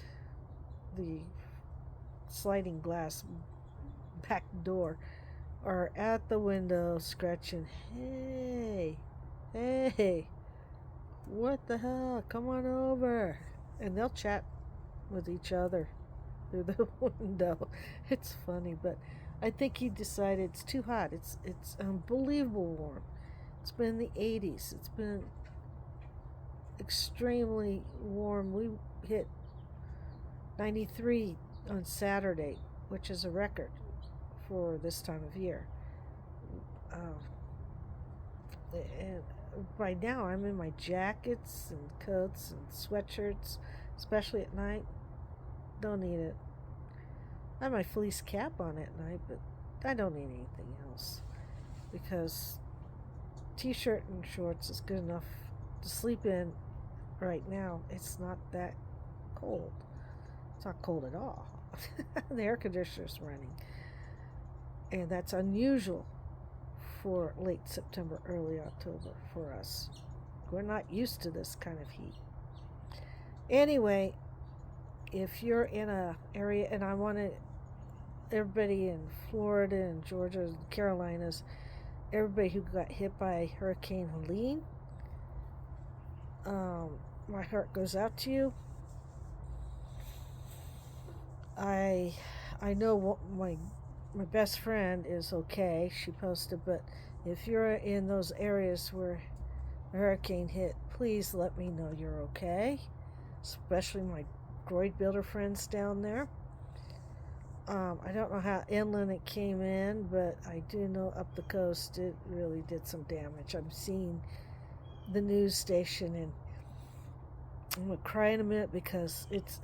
the sliding glass back door, are at the window scratching. Hey, what the hell? Come on over, and they'll chat with each other through the window. It's funny, but I think he decided it's too hot. It's unbelievable warm. It's been in the 80s. It's been extremely warm. We hit 93 on Saturday, which is a record for this time of year. And by now I'm in my jackets and coats and sweatshirts, especially at night. Don't need it. I have my fleece cap on at night, but I don't need anything else, because t-shirt and shorts is good enough to sleep in right now. It's not that cold. It's not cold at all. The air conditioner's running, and that's unusual for late September, early October for us. We're not used to this kind of heat. Anyway, if you're in a area, and I want everybody in Florida and Georgia and Carolinas, everybody who got hit by Hurricane Helene, my heart goes out to you. I know my best friend is okay. She posted, but if you're in those areas where a hurricane hit, please let me know you're okay. Especially my Droid Builder friends down there. I don't know how inland it came in, but I do know up the coast it really did some damage. I'm seeing the news station, and I'm gonna cry in a minute because it's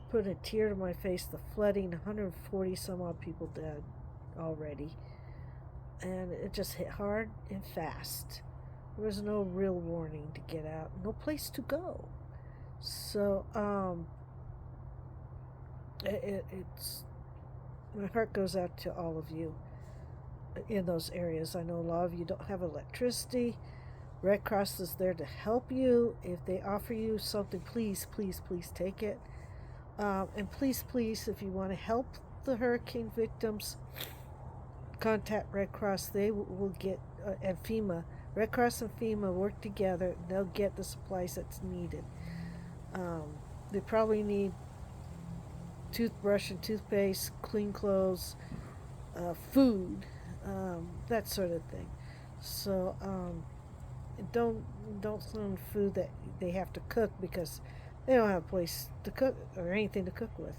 put a tear to my face. The flooding, 140 some odd people dead already, and it just hit hard and fast. There was no real warning to get out, no place to go. So it's my heart goes out to all of you in those areas. I know a lot of you don't have electricity. Red Cross is there to help you. If they offer you something, please take it. And please, if you want to help the hurricane victims, contact Red Cross. They will get, and FEMA. Red Cross and FEMA work together. They'll get the supplies that's needed. They probably need toothbrush and toothpaste, clean clothes, food, that sort of thing. So don't don't send them food that they have to cook because they don't have a place to cook or anything to cook with.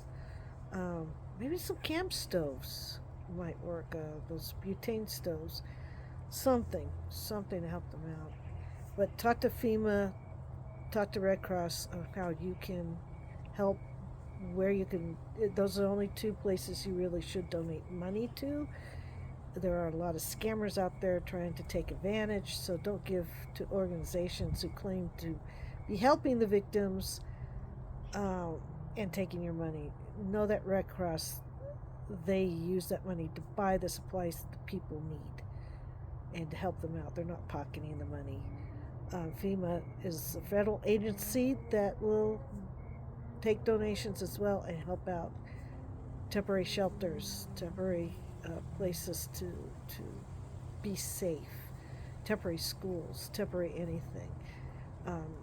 Um, Maybe some camp stoves might work. Those butane stoves, something to help them out. But talk to FEMA, talk to Red Cross on how you can help. Where you can, those are the only two places you really should donate money to. There are a lot of scammers out there trying to take advantage, so don't give to organizations who claim to be helping the victims uh, and taking your money. Know that Red Cross, they use that money to buy the supplies that people need and to help them out. They're not pocketing the money. FEMA is a federal agency that will take donations as well and help out temporary shelters, temporary places to be safe, temporary schools, temporary anything,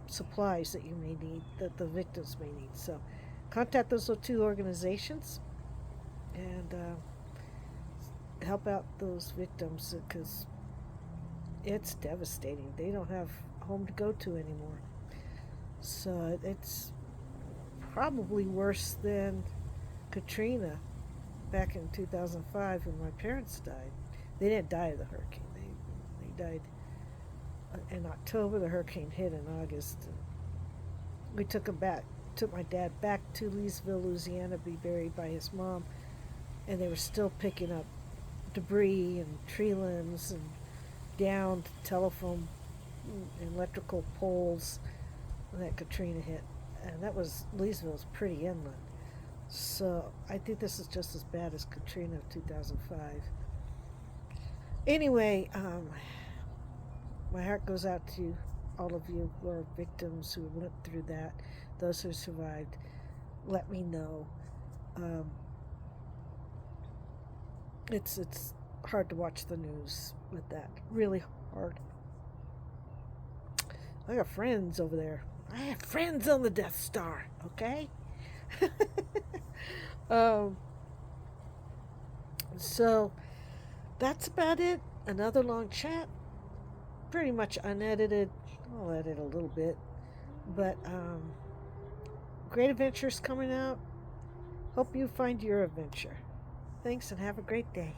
supplies that you may need, that the victims may need. So contact those two organizations and help out those victims because it's devastating. They don't have a home to go to anymore. So it's probably worse than Katrina back in 2005 when my parents died. They didn't die of the hurricane. They died in October. The hurricane hit in August. And we took my dad back to Leesville, Louisiana, to be buried by his mom, and they were still picking up debris and tree limbs and downed telephone and electrical poles that Katrina hit. And that was, Leesville's pretty inland. So I think this is just as bad as Katrina of 2005. Anyway, my heart goes out to all of you who are victims who went through that. Those who survived, let me know. It's hard to watch the news with that. Really hard. I got friends over there. I have friends on the Death Star, okay? So that's about it. Another long chat. Pretty much unedited. I'll edit a little bit. But great adventures coming out. Hope you find your adventure. Thanks and have a great day.